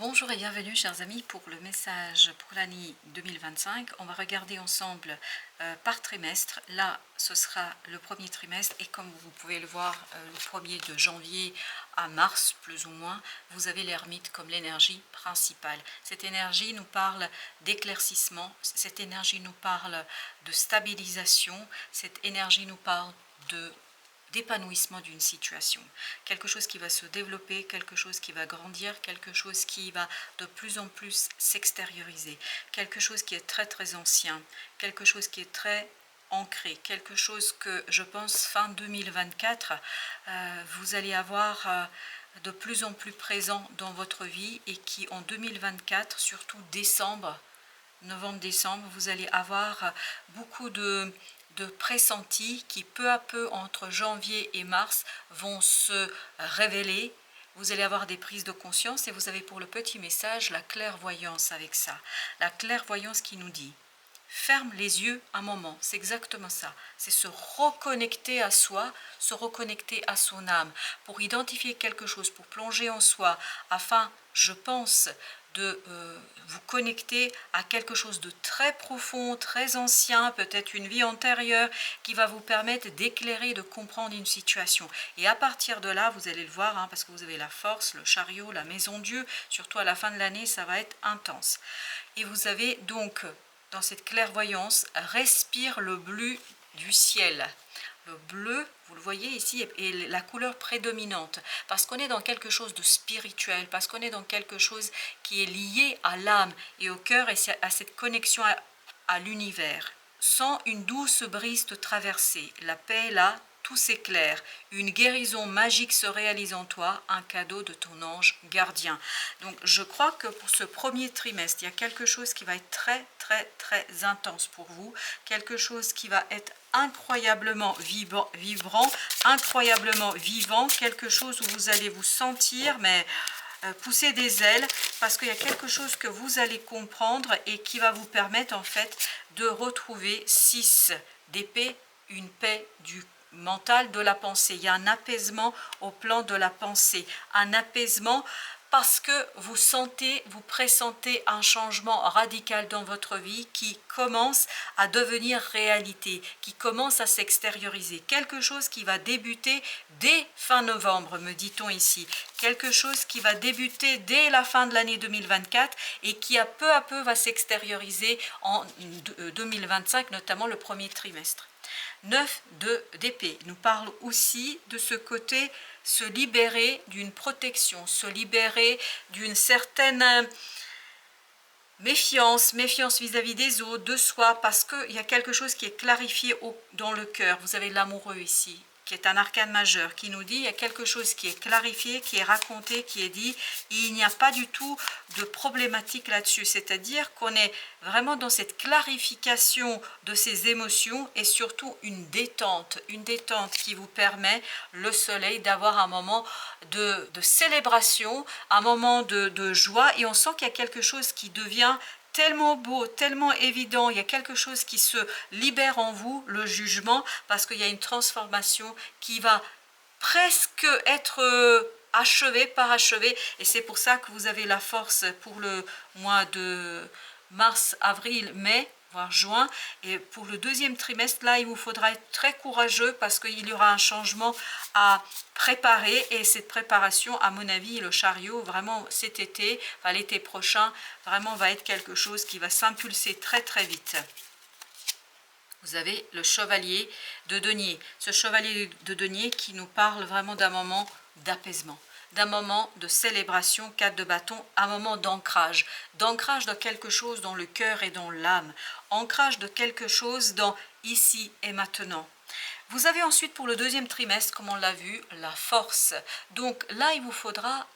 Bonjour et bienvenue chers amis pour le message pour l'année 2025. On va regarder ensemble par trimestre. Là ce sera le premier trimestre et comme vous pouvez le voir le premier de janvier à mars plus ou moins, vous avez l'ermite comme l'énergie principale. Cette énergie nous parle d'éclaircissement, cette énergie nous parle de stabilisation, cette énergie nous parle d'épanouissement d'une situation, quelque chose qui va se développer, quelque chose qui va grandir, quelque chose qui va de plus en plus s'extérioriser, quelque chose qui est très très ancien, quelque chose qui est très ancré, quelque chose que je pense fin 2024 vous allez avoir de plus en plus présent dans votre vie et qui en 2024, surtout décembre, novembre-décembre, vous allez avoir beaucoup de pressentis qui peu à peu entre janvier et mars vont se révéler. Vous allez avoir des prises de conscience et vous avez pour le petit message la clairvoyance avec ça. La clairvoyance qui nous dit ferme les yeux un moment, c'est exactement ça. C'est se reconnecter à soi, se reconnecter à son âme pour identifier quelque chose, pour plonger en soi afin, je pense, de vous connecter à quelque chose de très profond, très ancien, peut-être une vie antérieure qui va vous permettre d'éclairer, de comprendre une situation. Et à partir de là, vous allez le voir, parce que vous avez la force, le chariot, la maison Dieu, surtout à la fin de l'année, ça va être intense. Et vous avez donc, dans cette clairvoyance, respire le bleu du ciel. Le bleu, vous le voyez ici, est la couleur prédominante, parce qu'on est dans quelque chose de spirituel, parce qu'on est dans quelque chose qui est lié à l'âme et au cœur et à cette connexion à l'univers. Sans une douce brise de traversée, la paix est là, tout s'éclaire, une guérison magique se réalise en toi, un cadeau de ton ange gardien. Donc je crois que pour ce premier trimestre, il y a quelque chose qui va être très très très intense pour vous, quelque chose qui va être incroyablement vibrant, incroyablement vivant, quelque chose où vous allez vous sentir mais pousser des ailes, parce qu'il y a quelque chose que vous allez comprendre et qui va vous permettre en fait de retrouver 6 d'épée, une paix du mental, de la pensée. Il y a un apaisement au plan de la pensée, un apaisement parce que vous sentez, vous pressentez un changement radical dans votre vie qui commence à devenir réalité, qui commence à s'extérioriser. Quelque chose qui va débuter dès fin novembre, me dit-on ici. Quelque chose qui va débuter dès la fin de l'année 2024 et qui à peu va s'extérioriser en 2025, notamment le premier trimestre. 9 d'épée nous parle aussi de ce côté se libérer d'une protection, se libérer d'une certaine méfiance vis-à-vis des autres, de soi, parce qu'il y a quelque chose qui est clarifié dans le cœur. Vous avez l'amoureux ici, qui est un arcane majeur, qui nous dit il y a quelque chose qui est clarifié, qui est raconté, qui est dit, et il n'y a pas du tout de problématique là-dessus. C'est-à-dire qu'on est vraiment dans cette clarification de ces émotions et surtout une détente qui vous permet, le soleil, d'avoir un moment de célébration, un moment de joie, et on sent qu'il y a quelque chose qui devient tellement beau, tellement évident, il y a quelque chose qui se libère en vous, le jugement, parce qu'il y a une transformation qui va presque être achevée, parachevée, et c'est pour ça que vous avez la force pour le mois de mars, avril, mai, voire juin, et pour le deuxième trimestre, là, il vous faudra être très courageux parce qu'il y aura un changement à préparer, et cette préparation, à mon avis, le chariot, vraiment cet été, enfin l'été prochain, vraiment va être quelque chose qui va s'impulser très très vite. Vous avez le chevalier de denier, ce chevalier de denier qui nous parle vraiment d'un moment d'apaisement, d'un moment de célébration, 4 de bâton, un moment d'ancrage de quelque chose dans le cœur et dans l'âme, ancrage de quelque chose dans ici et maintenant. Vous avez ensuite pour le deuxième trimestre, comme on l'a vu, la force. Donc là, il vous faudra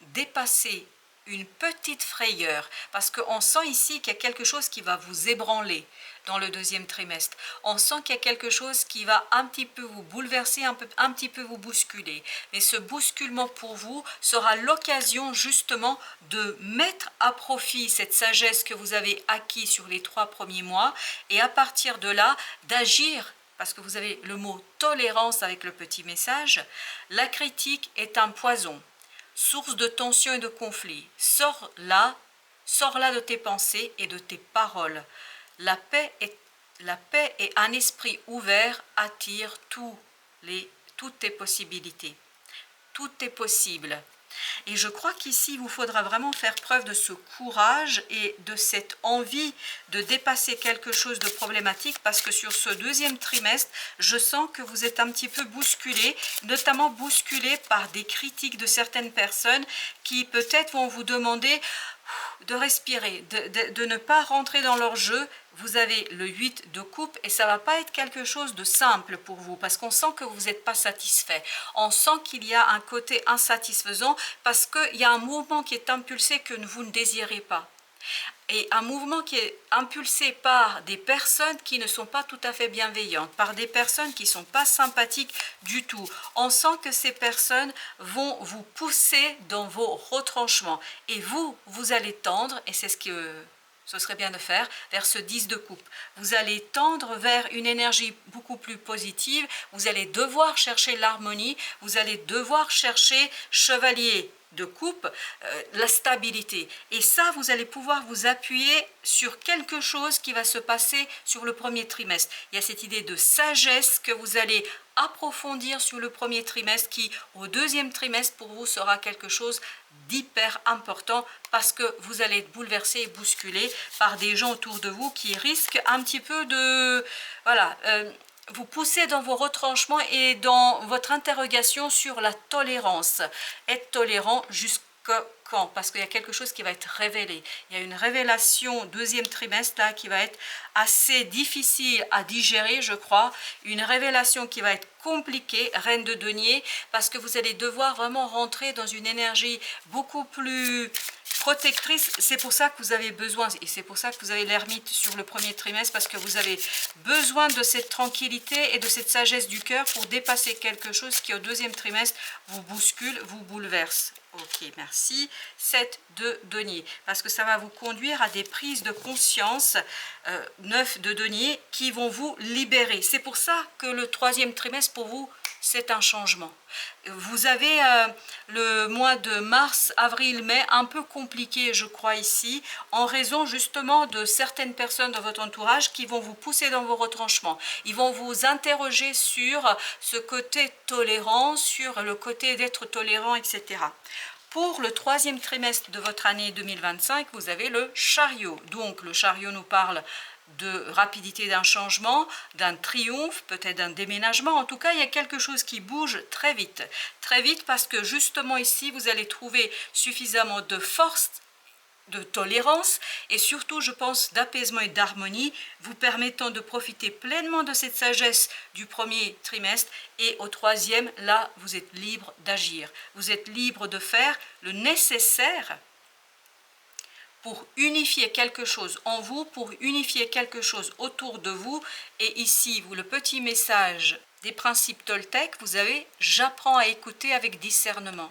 dépasser une petite frayeur, parce qu'on sent ici qu'il y a quelque chose qui va vous ébranler dans le deuxième trimestre. On sent qu'il y a quelque chose qui va un petit peu vous bouleverser, un petit peu vous bousculer. Mais ce bousculement pour vous sera l'occasion justement de mettre à profit cette sagesse que vous avez acquis sur les 3 premiers mois, et à partir de là, d'agir, parce que vous avez le mot tolérance avec le petit message. La critique est un poison. source de tension et de conflit. Sors là de tes pensées et de tes paroles. La paix et un esprit ouvert attire toutes tes possibilités. Tout est possible. Et je crois qu'ici, il vous faudra vraiment faire preuve de ce courage et de cette envie de dépasser quelque chose de problématique, parce que sur ce deuxième trimestre, je sens que vous êtes un petit peu bousculé, notamment bousculé par des critiques de certaines personnes qui peut-être vont vous demander de respirer, de ne pas rentrer dans leur jeu. Vous avez le 8 de coupe et ça ne va pas être quelque chose de simple pour vous, parce qu'on sent que vous n'êtes pas satisfait. On sent qu'il y a un côté insatisfaisant parce qu'il y a un mouvement qui est impulsé que vous ne désirez pas. Et un mouvement qui est impulsé par des personnes qui ne sont pas tout à fait bienveillantes, par des personnes qui ne sont pas sympathiques du tout. On sent que ces personnes vont vous pousser dans vos retranchements. Et vous allez tendre, et c'est ce que ce serait bien de faire, vers ce 10 de coupe. Vous allez tendre vers une énergie beaucoup plus positive, vous allez devoir chercher l'harmonie, vous allez devoir chercher chevalier de coupe, la stabilité. Et ça, vous allez pouvoir vous appuyer sur quelque chose qui va se passer sur le premier trimestre. Il y a cette idée de sagesse que vous allez approfondir sur le premier trimestre qui, au deuxième trimestre, pour vous, sera quelque chose d'hyper important parce que vous allez être bouleversé et bousculé par des gens autour de vous qui risquent un petit peu de... Voilà, vous poussez dans vos retranchements et dans votre interrogation sur la tolérance. Être tolérant jusqu'à quand? Parce qu'il y a quelque chose qui va être révélé. Il y a une révélation deuxième trimestre là qui va être assez difficile à digérer, je crois. Une révélation qui va être compliquée, reine de denier, parce que vous allez devoir vraiment rentrer dans une énergie beaucoup plus protectrice. C'est pour ça que vous avez besoin, et c'est pour ça que vous avez l'ermite sur le premier trimestre, parce que vous avez besoin de cette tranquillité et de cette sagesse du cœur pour dépasser quelque chose qui au deuxième trimestre vous bouscule, vous bouleverse. Ok, merci. 7 de denier, parce que ça va vous conduire à des prises de conscience. 9 de denier qui vont vous libérer. C'est pour ça que le troisième trimestre pour vous, c'est un changement. Vous avez le mois de mars, avril, mai un peu compliqué, je crois, ici, en raison justement de certaines personnes dans votre entourage qui vont vous pousser dans vos retranchements. Ils vont vous interroger sur ce côté tolérant, sur le côté d'être tolérant, etc. Pour le troisième trimestre de votre année 2025, vous avez le chariot. Donc le chariot nous parle de rapidité d'un changement, d'un triomphe, peut-être d'un déménagement. En tout cas, il y a quelque chose qui bouge très vite parce que justement ici, vous allez trouver suffisamment de force, de tolérance et surtout, je pense, d'apaisement et d'harmonie, vous permettant de profiter pleinement de cette sagesse du premier trimestre. Et au troisième, là, vous êtes libre d'agir. Vous êtes libre de faire le nécessaire pour unifier quelque chose en vous, pour unifier quelque chose autour de vous. Et ici, vous, le petit message des principes Toltec, vous avez « J'apprends à écouter avec discernement ».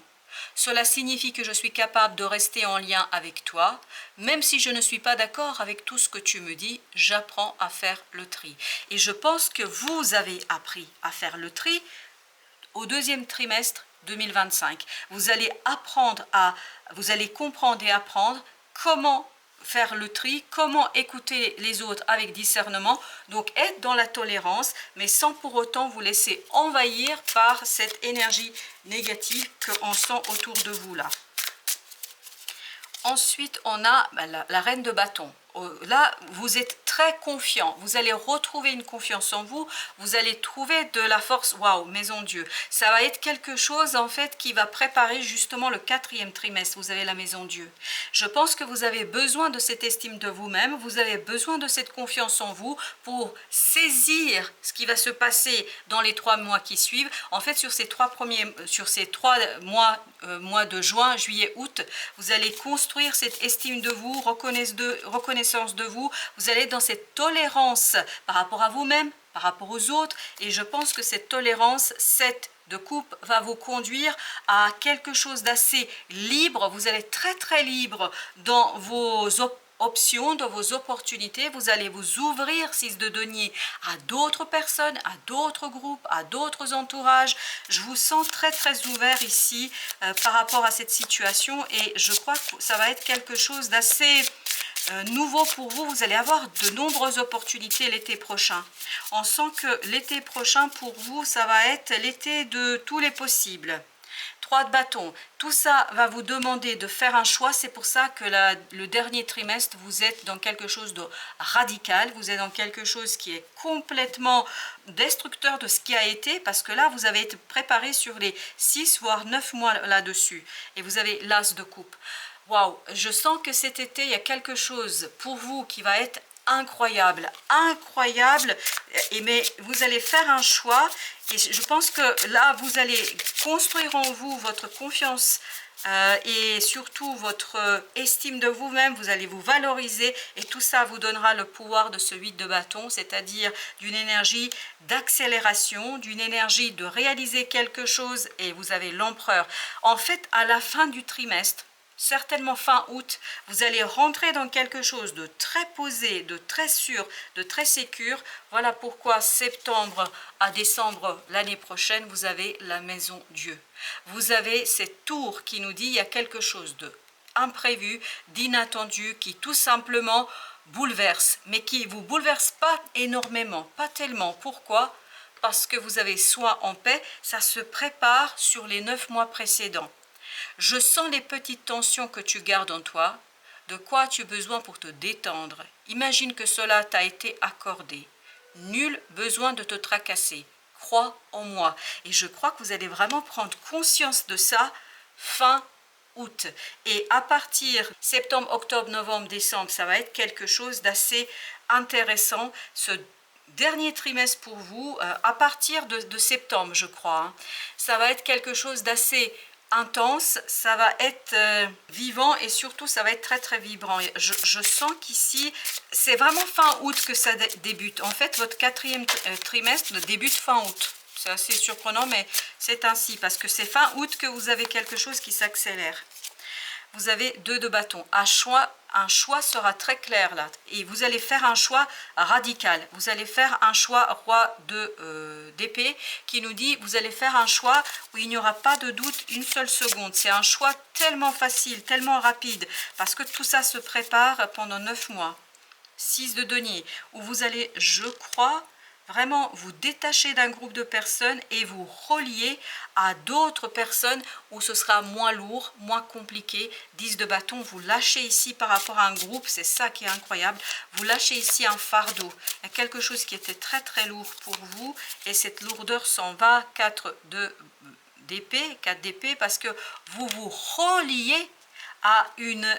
Cela signifie que je suis capable de rester en lien avec toi, même si je ne suis pas d'accord avec tout ce que tu me dis, j'apprends à faire le tri. Et je pense que vous avez appris à faire le tri au deuxième trimestre 2025. Vous allez comprendre et apprendre comment faire le tri, comment écouter les autres avec discernement, donc être dans la tolérance, mais sans pour autant vous laisser envahir par cette énergie négative qu'on sent autour de vous là. Ensuite, on a la reine de bâton. Là, vous êtes très confiant. Vous allez retrouver une confiance en vous. Vous allez trouver de la force. Waouh, maison Dieu. Ça va être quelque chose, en fait, qui va préparer justement le quatrième trimestre. Vous avez la maison Dieu. Je pense que vous avez besoin de cette estime de vous-même. Vous avez besoin de cette confiance en vous pour saisir ce qui va se passer dans les 3 mois qui suivent. En fait, sur ces 3 mois, mois de juin, juillet, août, vous allez construire cette estime de vous, reconnaissance de vous, vous allez dans cette tolérance par rapport à vous-même, par rapport aux autres, et je pense que cette tolérance, 7 de coupe, va vous conduire à quelque chose d'assez libre. Vous allez être très très libre dans vos options, de vos opportunités. Vous allez vous ouvrir, 6 de denier, à d'autres personnes, à d'autres groupes, à d'autres entourages. Je vous sens très très ouvert ici par rapport à cette situation, et je crois que ça va être quelque chose d'assez nouveau pour vous. Vous allez avoir de nombreuses opportunités l'été prochain. On sent que l'été prochain pour vous, ça va être l'été de tous les possibles. 3 de bâton, tout ça va vous demander de faire un choix. C'est pour ça que le dernier trimestre, vous êtes dans quelque chose de radical, vous êtes dans quelque chose qui est complètement destructeur de ce qui a été, parce que là, vous avez été préparé sur les 6 voire 9 mois là-dessus, et vous avez l'as de coupe. Waouh, je sens que cet été, il y a quelque chose pour vous qui va être incroyable, incroyable, mais vous allez faire un choix, et je pense que là, vous allez construire en vous votre confiance et surtout votre estime de vous-même. Vous allez vous valoriser, et tout ça vous donnera le pouvoir de ce 8 de bâton, c'est-à-dire d'une énergie d'accélération, d'une énergie de réaliser quelque chose, et vous avez l'empereur. En fait, à la fin du trimestre, certainement fin août, vous allez rentrer dans quelque chose de très posé, de très sûr, de très sécure. Voilà pourquoi septembre à décembre l'année prochaine, vous avez la maison Dieu. Vous avez cette tour qui nous dit il y a quelque chose de imprévu, d'inattendu, qui tout simplement bouleverse, mais qui ne vous bouleverse pas énormément, pas tellement. Pourquoi? Parce que vous avez soi en paix, ça se prépare sur les 9 mois précédents. Je sens les petites tensions que tu gardes en toi. De quoi as-tu besoin pour te détendre? Imagine que cela t'a été accordé. Nul besoin de te tracasser. Crois en moi. Et je crois que vous allez vraiment prendre conscience de ça fin août. Et à partir septembre, octobre, novembre, décembre, ça va être quelque chose d'assez intéressant. Ce dernier trimestre pour vous, à partir de septembre, je crois, hein, ça va être quelque chose d'assez intense, ça va être vivant, et surtout ça va être très très vibrant. Je sens qu'ici c'est vraiment fin août que ça débute. En fait, votre 4e trimestre débute fin août. C'est assez surprenant, mais c'est ainsi, parce que c'est fin août que vous avez quelque chose qui s'accélère. Vous avez 2 de bâton. Un choix sera très clair là, et vous allez faire un choix radical. Vous allez faire un choix roi d'épée, qui nous dit vous allez faire un choix où il n'y aura pas de doute une seule seconde. C'est un choix tellement facile, tellement rapide, parce que tout ça se prépare pendant 9 mois. 6 de denier, où vous allez, je crois, vraiment vous détacher d'un groupe de personnes et vous relier à d'autres personnes où ce sera moins lourd, moins compliqué. 10 de bâton, vous lâchez ici par rapport à un groupe, c'est ça qui est incroyable. Vous lâchez ici un fardeau, il y a quelque chose qui était très très lourd pour vous, et cette lourdeur s'en va. 4 d'épée, 4 d'épée, parce que vous vous reliez à une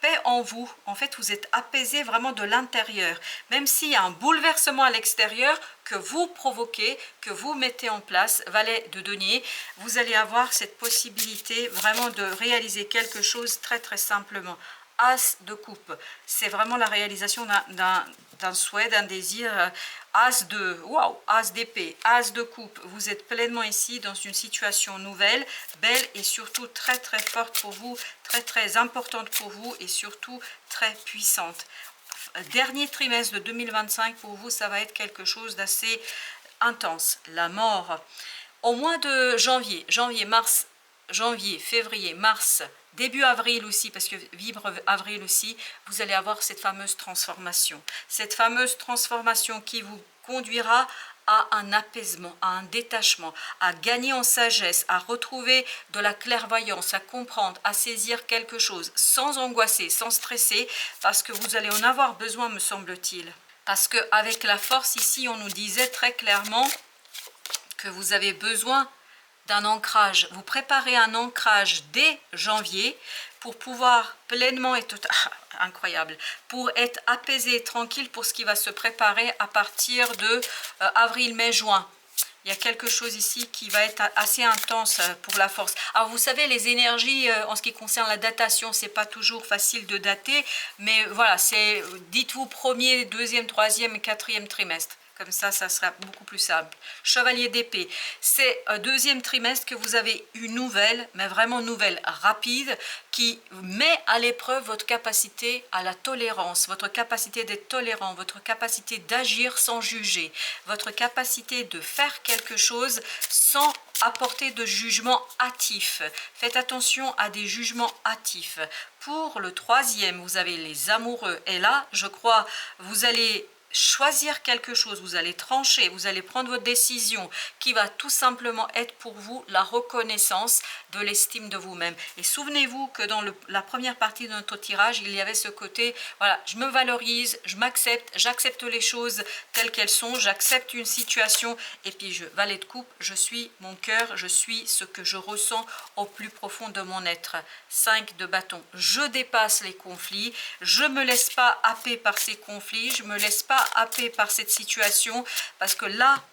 paix en vous. En fait, vous êtes apaisé vraiment de l'intérieur, même s'il y a un bouleversement à l'extérieur que vous provoquez, que vous mettez en place. Valet de denier, vous allez avoir cette possibilité vraiment de réaliser quelque chose très très simplement. As de coupe, c'est vraiment la réalisation d'un souhait, d'un désir. As de, waouh, as d'épée, as de coupe, vous êtes pleinement ici dans une situation nouvelle, belle, et surtout très très forte pour vous, très très importante pour vous, et surtout très puissante. Dernier trimestre de 2025 pour vous, ça va être quelque chose d'assez intense. La mort. Au mois de janvier, mars, janvier, février, mars, début avril aussi, parce que vibre avril aussi, vous allez avoir cette fameuse transformation. Cette fameuse transformation qui vous conduira à un apaisement, à un détachement, à gagner en sagesse, à retrouver de la clairvoyance, à comprendre, à saisir quelque chose, sans angoisser, sans stresser, parce que vous allez en avoir besoin, me semble-t-il. Parce qu'avec la force ici, on nous disait très clairement que vous avez besoin d'un ancrage. Vous préparez un ancrage dès janvier pour pouvoir pleinement être incroyable, pour être apaisé et tranquille pour ce qui va se préparer à partir de avril, mai, juin. Il y a quelque chose ici qui va être assez intense pour la force. Alors vous savez, les énergies en ce qui concerne la datation, c'est pas toujours facile de dater, mais voilà, c'est, dites-vous, premier, deuxième, troisième et quatrième trimestre. Comme ça sera beaucoup plus simple. Chevalier d'épée, c'est un deuxième trimestre que vous avez une nouvelle, mais vraiment nouvelle, rapide, qui met à l'épreuve votre capacité à la tolérance, votre capacité d'être tolérant, votre capacité d'agir sans juger, votre capacité de faire quelque chose sans apporter de jugement hâtif. Faites attention à des jugements hâtifs. Pour le troisième, vous avez les amoureux. Et là, je crois, vous allez choisir quelque chose, vous allez trancher, vous allez prendre votre décision qui va tout simplement être pour vous la reconnaissance de l'estime de vous-même. Et souvenez-vous que dans la première partie de notre tirage, il y avait ce côté, voilà, je me valorise, je m'accepte, j'accepte les choses telles qu'elles sont, j'accepte une situation, et puis valet de coupe, je suis mon cœur, je suis ce que je ressens au plus profond de mon être. 5 de bâton, je dépasse les conflits, je me laisse pas happer par ces conflits, je me laisse pas happé par cette situation, parce que là,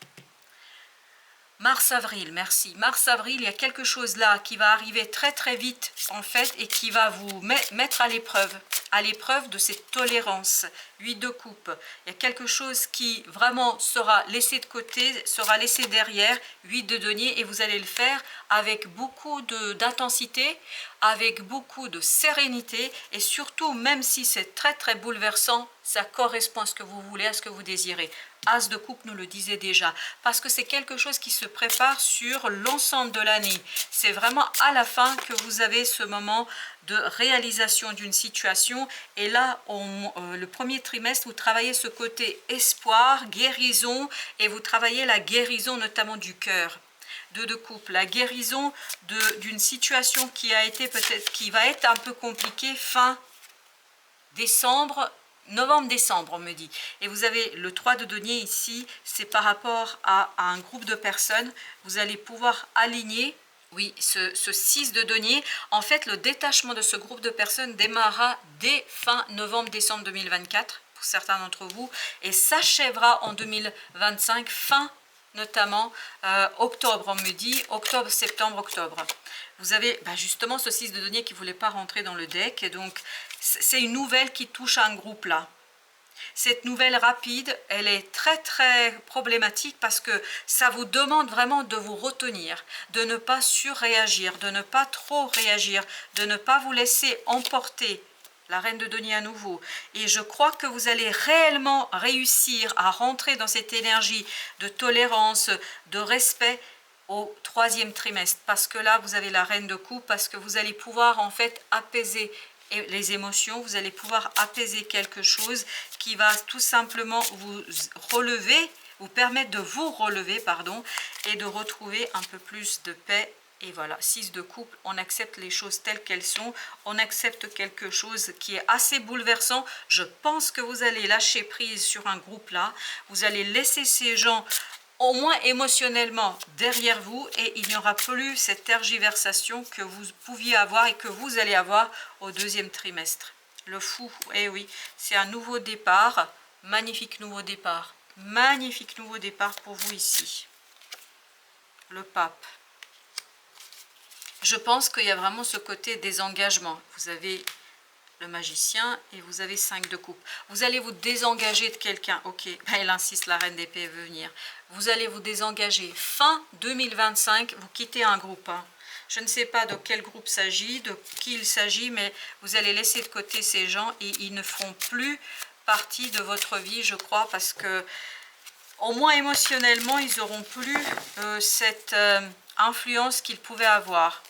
mars-avril, merci, mars-avril, il y a quelque chose là qui va arriver très très vite en fait, et qui va vous mettre à l'épreuve de cette tolérance. 8 de coupe, il y a quelque chose qui vraiment sera laissé de côté, sera laissé derrière. 8 de denier, et vous allez le faire avec beaucoup d'intensité, avec beaucoup de sérénité, et surtout, même si c'est très très bouleversant, ça correspond à ce que vous voulez, à ce que vous désirez. As de coupe nous le disait déjà, parce que c'est quelque chose qui se prépare sur l'ensemble de l'année. C'est vraiment à la fin que vous avez ce moment de réalisation d'une situation, et là, le premier trimestre, vous travaillez ce côté espoir, guérison, et vous travaillez la guérison notamment du cœur. 2 de coupe, la guérison d'une situation qui a été peut-être, qui va être un peu compliquée fin décembre, novembre-décembre, on me dit. Et vous avez le 3 de denier ici, c'est par rapport à un groupe de personnes. Vous allez pouvoir aligner, oui, ce 6 de denier. En fait, le détachement de ce groupe de personnes démarrera dès fin novembre-décembre 2024, pour certains d'entre vous, et s'achèvera en 2025, fin notamment octobre, on me dit, octobre, septembre, octobre. Vous avez justement ce 6 de denier qui ne voulait pas rentrer dans le deck, et donc c'est une nouvelle qui touche un groupe là. Cette nouvelle rapide, elle est très très problématique, parce que ça vous demande vraiment de vous retenir, de ne pas surréagir, de ne pas trop réagir, de ne pas vous laisser emporter. La reine de denier à nouveau. Et je crois que vous allez réellement réussir à rentrer dans cette énergie de tolérance, de respect au troisième trimestre. Parce que là, vous avez la reine de coupe, parce que vous allez pouvoir en fait apaiser les émotions, vous allez pouvoir apaiser quelque chose qui va tout simplement vous relever, vous permettre de vous relever, pardon, et de retrouver un peu plus de paix. Et voilà, 6 de coupe, on accepte les choses telles qu'elles sont, on accepte quelque chose qui est assez bouleversant. Je pense que vous allez lâcher prise sur un groupe là, vous allez laisser ces gens au moins émotionnellement derrière vous, et il n'y aura plus cette tergiversation que vous pouviez avoir et que vous allez avoir au deuxième trimestre. Le fou, eh oui, c'est un nouveau départ, magnifique nouveau départ pour vous ici. Le pape. Je pense qu'il y a vraiment ce côté désengagement. Vous avez le magicien et vous avez 5 de coupe. Vous allez vous désengager de quelqu'un. Ok, elle insiste, la reine d'épée veut venir. Vous allez vous désengager. Fin 2025, vous quittez un groupe. Je ne sais pas de quel groupe s'agit, de qui il s'agit, mais vous allez laisser de côté ces gens, et ils ne feront plus partie de votre vie, je crois, parce que au moins émotionnellement, ils n'auront plus cette influence qu'ils pouvaient avoir.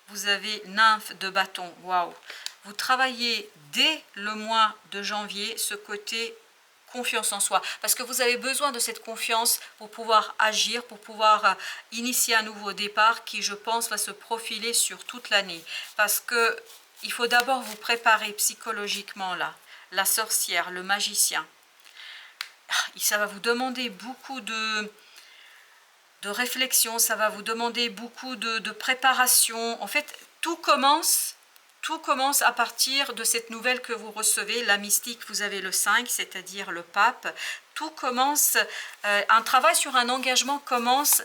Vous avez nymphe de bâton, waouh. Vous travaillez dès le mois de janvier ce côté confiance en soi, parce que vous avez besoin de cette confiance pour pouvoir agir, pour pouvoir initier un nouveau départ qui, je pense, va se profiler sur toute l'année, parce que il faut d'abord vous préparer psychologiquement là. La sorcière, le magicien, ça va vous demander beaucoup de réflexion, ça va vous demander beaucoup de préparation. En fait, tout commence Tout commence à partir de cette nouvelle que vous recevez, la mystique, vous avez le 5, c'est-à-dire le pape. Tout commence, un travail sur un engagement commence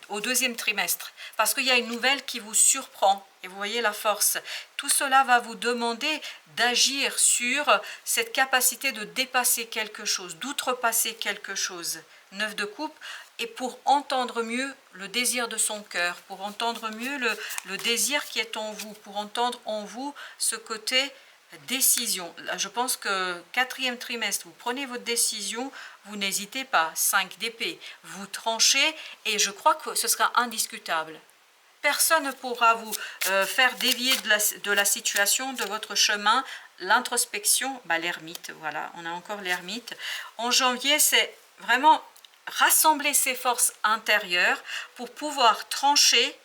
au deuxième trimestre, parce qu'il y a une nouvelle qui vous surprend, et vous voyez la force. Tout cela va vous demander d'agir sur cette capacité de dépasser quelque chose, d'outrepasser quelque chose. 9 de coupe, et pour entendre mieux le désir de son cœur, pour entendre mieux le désir qui est en vous, pour entendre en vous ce côté décision. Là, je pense que 4e trimestre, vous prenez votre décision, vous n'hésitez pas, 5 d'épée, vous tranchez, et je crois que ce sera indiscutable. Personne ne pourra vous faire dévier de la situation, de votre chemin. L'introspection, l'ermite, voilà, on a encore l'ermite. En janvier, c'est vraiment rassembler ses forces intérieures pour pouvoir trancher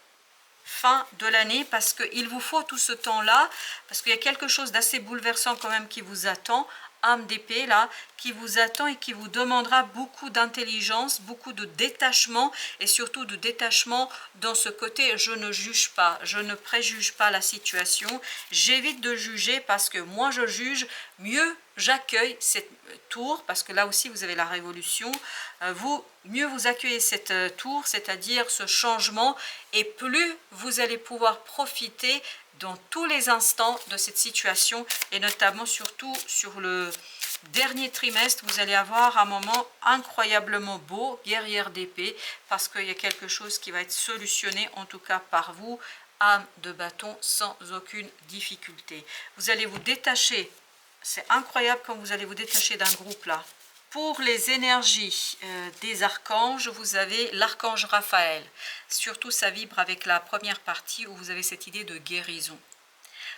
fin de l'année, parce qu'il vous faut tout ce temps-là, parce qu'il y a quelque chose d'assez bouleversant quand même qui vous attend, âme d'épée là, qui vous attend et qui vous demandera beaucoup d'intelligence, beaucoup de détachement, et surtout de détachement dans ce côté je ne juge pas, je ne préjuge pas la situation, j'évite de juger, parce que moins je juge, mieux j'accueille cette tour, parce que là aussi vous avez la révolution, mieux vous accueillez cette tour, c'est-à-dire ce changement, et plus vous allez pouvoir profiter dans tous les instants de cette situation, et notamment surtout sur le dernier trimestre, vous allez avoir un moment incroyablement beau, guerrière d'épée, parce qu'il y a quelque chose qui va être solutionné, en tout cas par vous, âme de bâton, sans aucune difficulté. Vous allez vous détacher, c'est incroyable quand vous allez vous détacher d'un groupe là. Pour les énergies des archanges, vous avez l'archange Raphaël. Surtout, ça vibre avec la première partie où vous avez cette idée de guérison.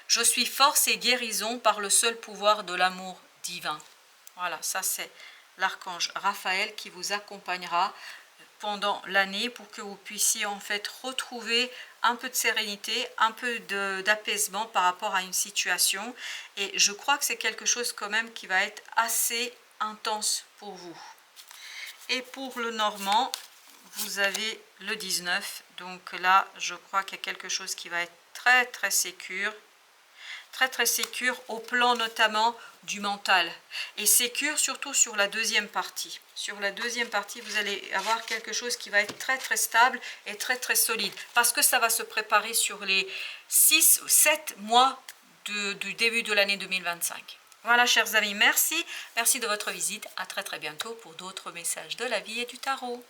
Je suis force et guérison par le seul pouvoir de l'amour divin. Voilà, ça c'est l'archange Raphaël qui vous accompagnera pendant l'année pour que vous puissiez en fait retrouver un peu de sérénité, un peu d'apaisement par rapport à une situation. Et je crois que c'est quelque chose quand même qui va être assez intense pour vous. Et pour le normand, vous avez le 19. Donc là, je crois qu'il y a quelque chose qui va être très très sécure. Très sécure au plan notamment du mental, et sécure surtout sur la deuxième partie. Sur la deuxième partie, vous allez avoir quelque chose qui va être très stable et très solide, parce que ça va se préparer sur les 6 ou 7 mois du début de l'année 2025. Voilà, chers amis, merci de votre visite. À très bientôt pour d'autres messages de la vie et du tarot.